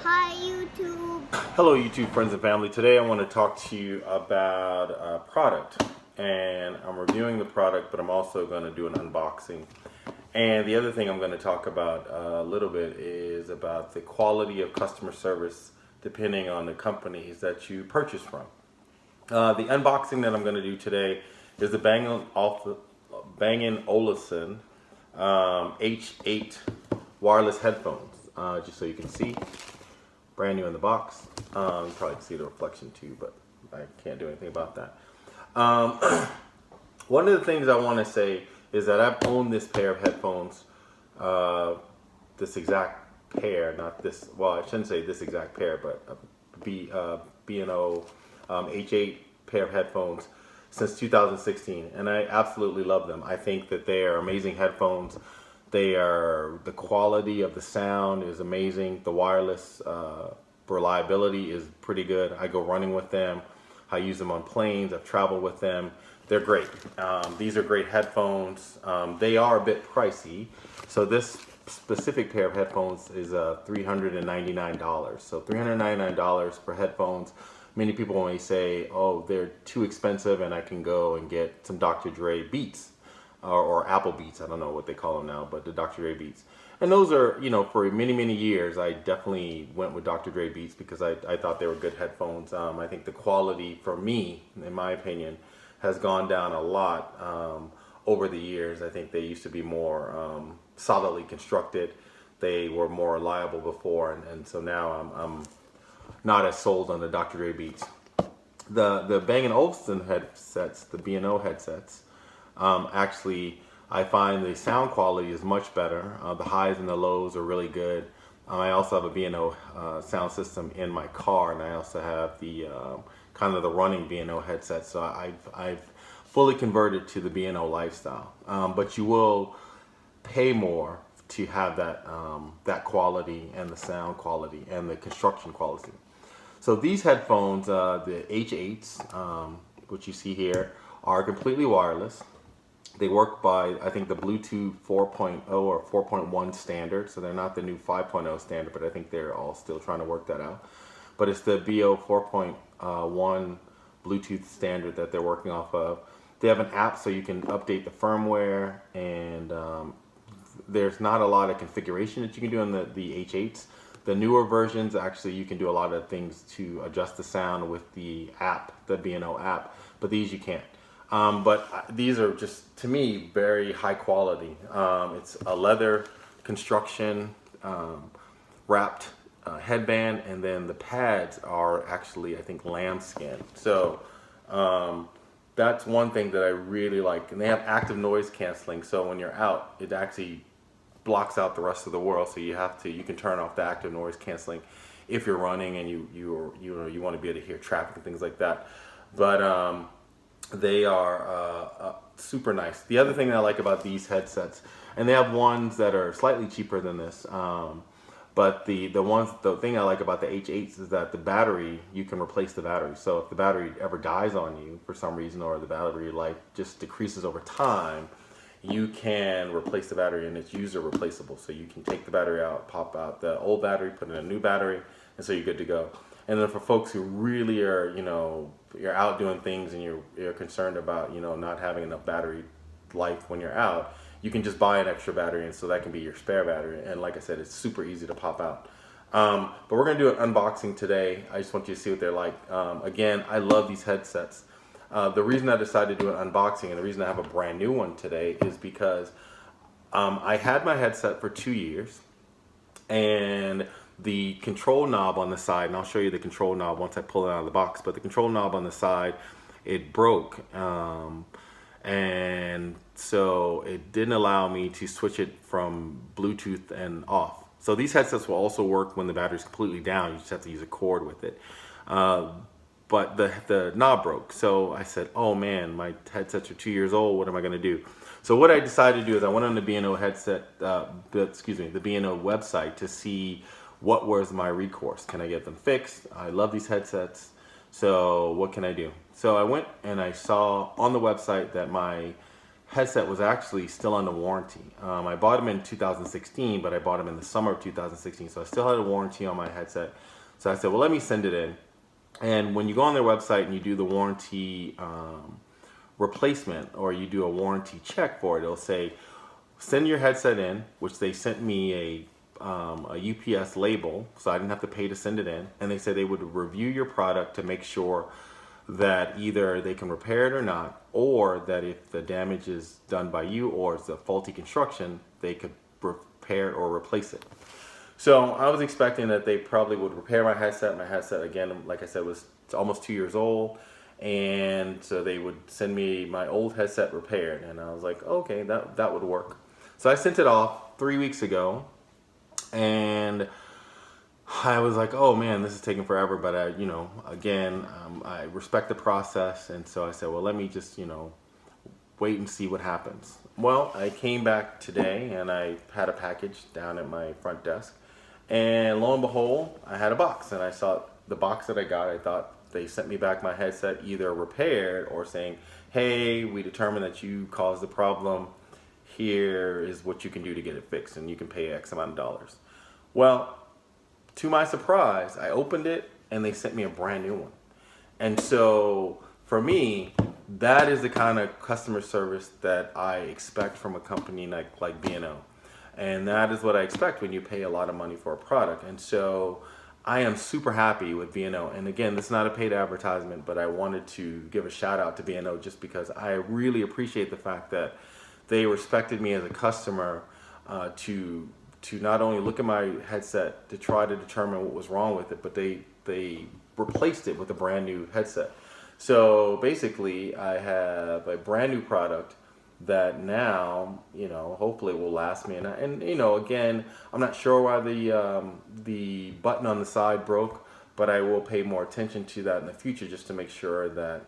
Hi YouTube. Hello YouTube friends and family. Today I want to talk to you about a product, and I'm reviewing the product, but I'm also going to do an unboxing. And the other thing I'm going to talk about a little bit is about the quality of customer service depending on the companies that you purchase from. The unboxing that I'm going to do today is the Bang & Olufsen H8 wireless headphones, just so you can see. Brand new in the box. You probably can see the reflection too, but I can't do anything about that. One of the things I want to say is that I've owned this pair of headphones, this exact pair, not this, well, I shouldn't say this exact pair, but B&O H8 pair of headphones since 2016, and I absolutely love them. I think that they are amazing headphones. The quality of the sound is amazing. The wireless reliability is pretty good. I go running with them. I use them on planes. I've traveled with them. They're great. These are great headphones. They are a bit pricey. So this specific pair of headphones is $399. So $399 for headphones. Many people may say, oh, they're too expensive and I can go and get some Dr. Dre Beats. Or Apple Beats, I don't know what they call them now, but the Dr. Dre Beats. And those are, you know, for many, many years, I definitely went with Dr. Dre Beats because I thought they were good headphones. I think the quality, for me, in my opinion, has gone down a lot over the years. I think they used to be more solidly constructed. They were more reliable before, and so now I'm not as sold on the Dr. Dre Beats. The Bang & Olufsen headsets, the B&O headsets, actually, I find the sound quality is much better. The highs and the lows are really good. I also have a B&O sound system in my car, and I also have the kind of the running B&O headset. So I've fully converted to the B&O lifestyle. But you will pay more to have that that quality and the sound quality and the construction quality. So these headphones, the H8s, which you see here, are completely wireless. They work by, I think, the Bluetooth 4.0 or 4.1 standard. So they're not the new 5.0 standard, but I think they're all still trying to work that out. But it's the BO 4.1 Bluetooth standard that they're working off of. They have an app so you can update the firmware, and there's not a lot of configuration that you can do on the H8s. The newer versions, actually, you can do a lot of things to adjust the sound with the app, the B&O app, but these you can't. But these are just, to me, very high quality. It's a leather construction wrapped headband, and then the pads are actually, I think, lambskin. So that's one thing that I really like. And they have active noise canceling, so when you're out, it actually blocks out the rest of the world. So you can turn off the active noise canceling if you're running and you want to be able to hear traffic and things like that. But they are super nice. The other thing that I like about these headsets, and they have ones that are slightly cheaper than this, but the thing I like about the H8s is that the battery, you can replace the battery. So if the battery ever dies on you for some reason, or the battery life just decreases over time, you can replace the battery, and it's user replaceable. So you can take the battery out, pop out the old battery, put in a new battery, and so you're good to go. And then for folks who really are, you're out doing things and you're concerned about, not having enough battery life when you're out, you can just buy an extra battery, and so that can be your spare battery. And like I said, it's super easy to pop out. But we're gonna do an unboxing today. I just want you to see what they're like. Again, I love these headsets. The reason I decided to do an unboxing, and the reason I have a brand new one today, is because I had my headset for 2 years, and the control knob on the side, and I'll show you the control knob once I pull it out of the box, but the control knob on the side, it broke, and so it didn't allow me to switch it from Bluetooth and off. So these headsets will also work when the battery's completely down. You just have to use a cord with it. But the knob broke, so I said, oh man, my headsets are 2 years old, what am I gonna do? So what I decided to do is I went on the B&O headset, the B&O website to see what was my recourse. Can I get them fixed? I love these headsets, so what can I do? So I went and I saw on the website that my headset was actually still under warranty. I bought them in 2016, but I bought them in the summer of 2016, so I still had a warranty on my headset. So I said, well, let me send it in. And when you go on their website and you do the warranty replacement, or you do a warranty check for it, it'll say, send your headset in, which they sent me a UPS label, so I didn't have to pay to send it in. And they said they would review your product to make sure that either they can repair it or not, or that if the damage is done by you or it's a faulty construction, they could repair or replace it. So I was expecting that they probably would repair my headset. My headset, again, like I said, was almost 2 years old. And so they would send me my old headset repaired. And I was like, okay, that would work. So I sent it off 3 weeks ago. And I was like, oh man, this is taking forever. But I, I respect the process. And so I said, well, let me just, wait and see what happens. Well, I came back today and I had a package down at my front desk. And lo and behold, I had a box. And I saw the box that I got. I thought they sent me back my headset either repaired or saying, hey, we determined that you caused the problem. Here is what you can do to get it fixed, and you can pay X amount of dollars. Well, to my surprise, I opened it and they sent me a brand new one. And so for me, that is the kind of customer service that I expect from a company like B&O. And that is what I expect when you pay a lot of money for a product. And so I am super happy with B&O. And again, this is not a paid advertisement, but I wanted to give a shout out to B&O just because I really appreciate the fact that they respected me as a customer to not only look at my headset to try to determine what was wrong with it, but they replaced it with a brand new headset. So basically, I have a brand new product that now, hopefully will last me. And again, I'm not sure why the button on the side broke, but I will pay more attention to that in the future just to make sure that,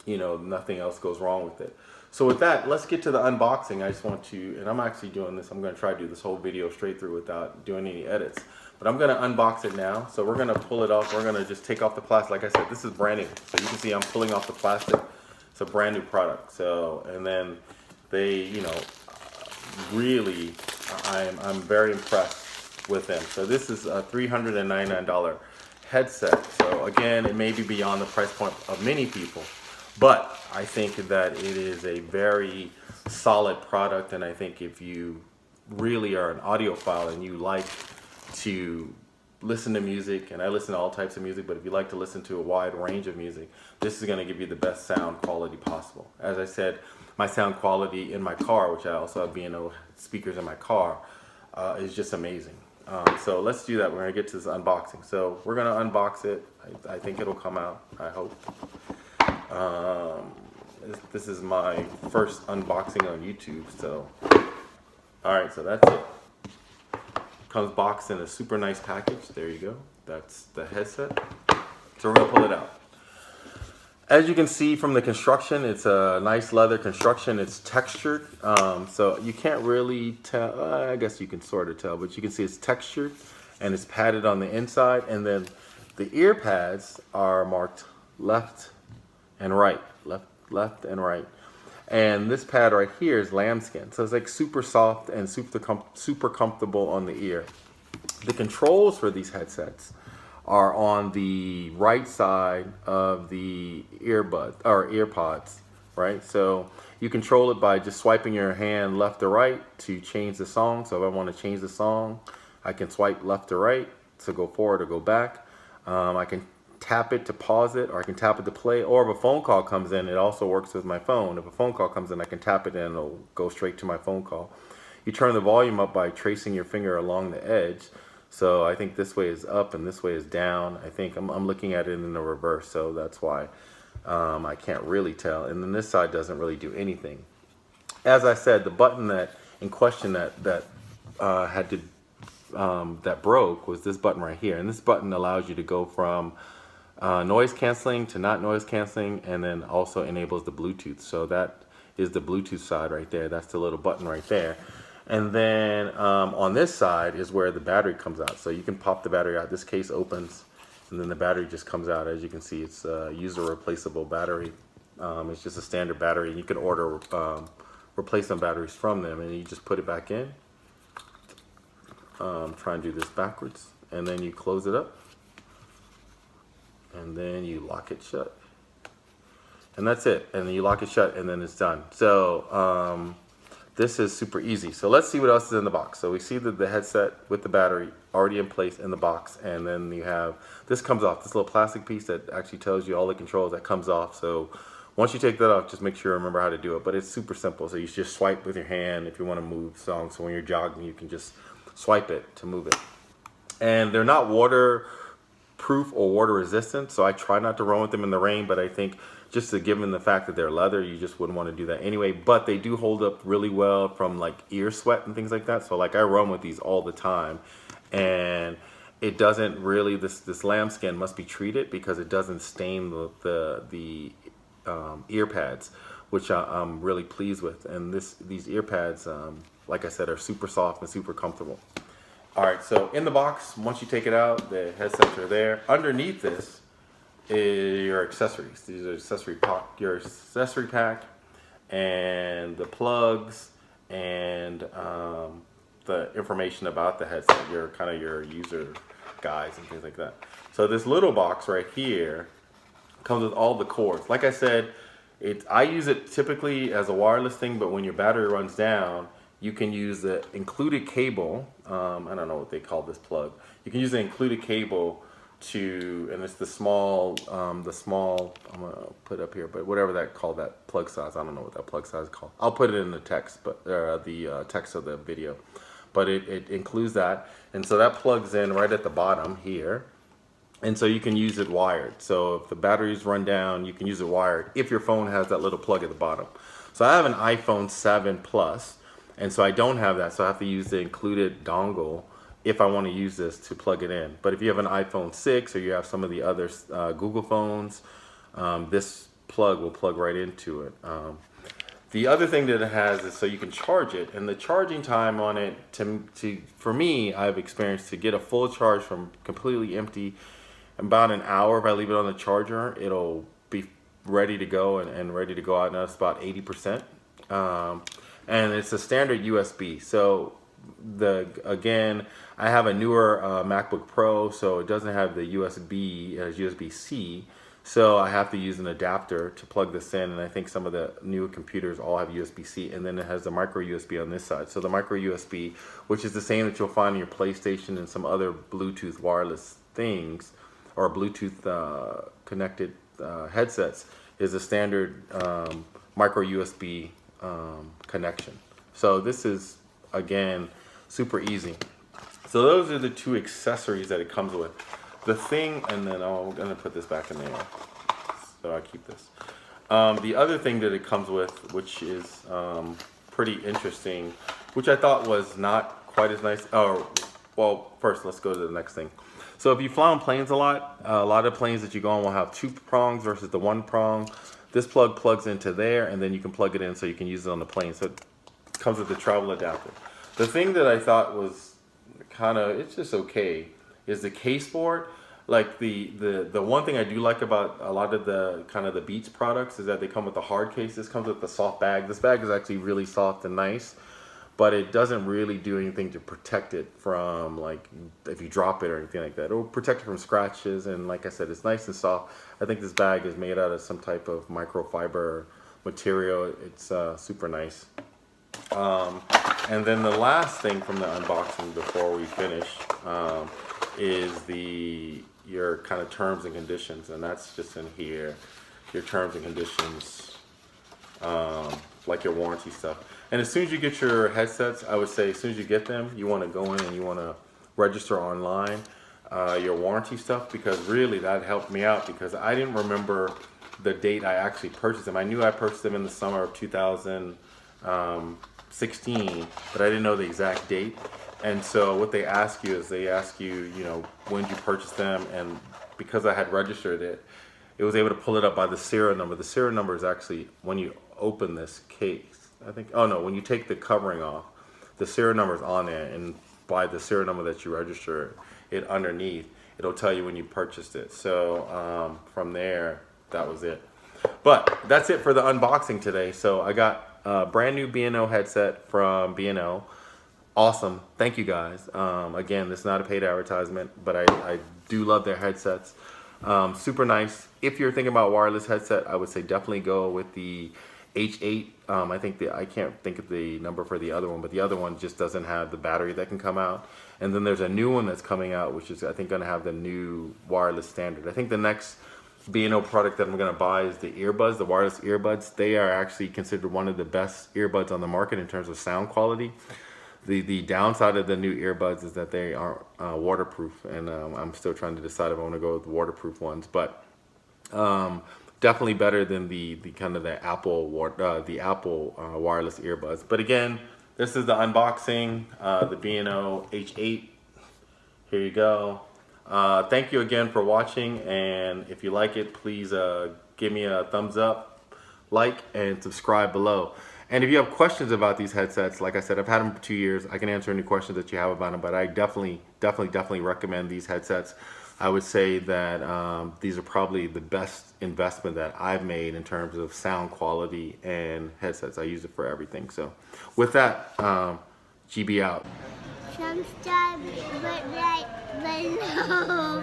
nothing else goes wrong with it. So with that, let's get to the unboxing. I just want to, and I'm actually doing this, I'm going to try to do this whole video straight through without doing any edits. But I'm going to unbox it now. So we're going to pull it off. We're going to just take off the plastic. Like I said, this is brand new. So you can see I'm pulling off the plastic. It's a brand new product. So, and then they, really, I'm very impressed with them. So this is a $399 headset. So again, it may be beyond the price point of many people. But I think that it is a very solid product, and I think if you really are an audiophile and you like to listen to music, and I listen to all types of music, but if you like to listen to a wide range of music, this is going to give you the best sound quality possible. As I said, my sound quality in my car, which I also have B&O speakers in my car, is just amazing. So let's do that. We're going to get to this unboxing. So we're going to unbox it. I think it'll come out, I hope. This is my first unboxing on YouTube, so alright, so that's it. Comes boxed in a super nice package. There you go. That's the headset. So we're gonna pull it out. As you can see from the construction, it's a nice leather construction. It's textured, so you can't really tell. I guess you can sort of tell, but you can see it's textured and it's padded on the inside, and then the ear pads are marked left and right, left and right. And this pad right here is lambskin, so it's like super soft and super comfortable on the ear. The controls for these headsets are on the right side of the earpods, right? So you control it by just swiping your hand left or right to change the song. So if I want to change the song, I can swipe left or right to go forward or go back. I can tap it to pause it, or I can tap it to play, or if a phone call comes in, it also works with my phone. If a phone call comes in, I can tap it and it'll go straight to my phone call. You turn the volume up by tracing your finger along the edge. So I think this way is up and this way is down. I think I'm looking at it in the reverse, so that's why I can't really tell. And then this side doesn't really do anything. As I said, the button that in question that broke was this button right here, and this button allows you to go from noise canceling to not noise canceling, and then also enables the Bluetooth. So that is the Bluetooth side right there. That's the little button right there. And then on this side is where the battery comes out. So you can pop the battery out. This case opens and then the battery just comes out. As you can see, it's a user replaceable battery. It's just a standard battery. You can order replacement batteries from them, and you just put it back in. Try and do this backwards, and then you close it up, and then you lock it shut, and that's it. And then you lock it shut, and then it's done. So this is super easy. So let's see what else is in the box. So we see that the headset with the battery already in place in the box, and then you have, this comes off, this little plastic piece that actually tells you all the controls, that comes off. So once you take that off, just make sure you remember how to do it. But it's super simple. So you just swipe with your hand if you want to move songs. So when you're jogging, you can just swipe it to move it. And they're not waterproof or water resistant, so I try not to run with them in the rain, but I think just given the fact that they're leather, you just wouldn't want to do that anyway. But they do hold up really well from like ear sweat and things like that. So like I run with these all the time, and it doesn't really, this lambskin must be treated because it doesn't stain the ear pads, which I'm really pleased with. And these ear pads, like I said, are super soft and super comfortable. All right, so in the box, once you take it out, the headsets are there. Underneath this is your accessories. These are your accessory pack, and the plugs, and the information about the headset, your user guides and things like that. So this little box right here comes with all the cords. Like I said, I use it typically as a wireless thing, but when your battery runs down, you can use the included cable. I don't know what they call this plug. You can use the included cable to, and it's the small, I'm gonna put up here, but whatever that plug size, I don't know what that plug size is called. I'll put it in the text, but the text of the video. But it includes that, and so that plugs in right at the bottom here. And so you can use it wired. So if the batteries run down, you can use it wired if your phone has that little plug at the bottom. So I have an iPhone 7 Plus, and so I don't have that, so I have to use the included dongle if I want to use this to plug it in. But if you have an iPhone 6 or you have some of the other Google phones, this plug will plug right into it. The other thing that it has is so you can charge it, and the charging time on it, for me, I've experienced to get a full charge from completely empty, about an hour. If I leave it on the charger, it'll be ready to go and ready to go out. Now it's about 80%. And it's a standard USB. So again, I have a newer MacBook Pro, so it doesn't have the USB, it has USB-C. So I have to use an adapter to plug this in, and I think some of the newer computers all have USB-C, and then it has the micro USB on this side. So the micro USB, which is the same that you'll find in your PlayStation and some other Bluetooth wireless things, or Bluetooth connected headsets, is a standard micro USB connection. So this is, again, super easy. So those are the two accessories that it comes with. The thing, and then I'm going to put this back in there, so I keep this. The other thing that it comes with, which is pretty interesting, which I thought was not quite as nice. Oh, well, first let's go to the next thing. So if you fly on planes a lot of planes that you go on will have 2 prongs versus the 1 prong. This plug plugs into there, and then you can plug it in so you can use it on the plane. So it comes with the travel adapter. The thing that I thought was it's just okay, is the case for it. Like the one thing I do like about a lot of the Beats products is that they come with a hard case. This comes with a soft bag. This bag is actually really soft and nice, but it doesn't really do anything to protect it from, like, if you drop it or anything like that. It will protect it from scratches, and like I said, it's nice and soft. I think this bag is made out of some type of microfiber material. It's super nice. And then the last thing from the unboxing before we finish is your kind of terms and conditions, and that's just in here. Your terms and conditions, like your warranty stuff. And as soon as you get your headsets, I would say as soon as you get them, you want to go in and you want to register online your warranty stuff, because really that helped me out, because I didn't remember the date I actually purchased them. I knew I purchased them in the summer of 2016, but I didn't know the exact date. And so what they ask you is when did you purchase them, and because I had registered it, it was able to pull it up by the serial number. The serial number is actually when you open this case, I think. Oh no, when you take the covering off, the serial number is on there, and by the serial number that you register it underneath, it'll tell you when you purchased it. So from there, that was it. But that's it for the unboxing today. So I got brand new B&O headset from B&O. Awesome. Thank you guys. Again, this is not a paid advertisement, but I do love their headsets. Super nice. If you're thinking about wireless headset, I would say definitely go with the H8. I can't think of the number for the other one, but the other one just doesn't have the battery that can come out. And then there's a new one that's coming out, which is I think going to have the new wireless standard. I think the next B&O product that I'm going to buy is the earbuds, the wireless earbuds. They are actually considered one of the best earbuds on the market in terms of sound quality. The downside of the new earbuds is that they aren't waterproof, and I'm still trying to decide if I want to go with the waterproof ones. But definitely better than the kind of the Apple wireless earbuds. But again, this is the unboxing, the B&O H8. Here you go. Thank you again for watching, and if you like it, please give me a thumbs up, like, and subscribe below. And if you have questions about these headsets, like I said, I've had them for 2 years. I can answer any questions that you have about them, but I definitely recommend these headsets. I would say that these are probably the best investment that I've made in terms of sound quality and headsets. I use it for everything. So with that, GB out. Subscribe right below.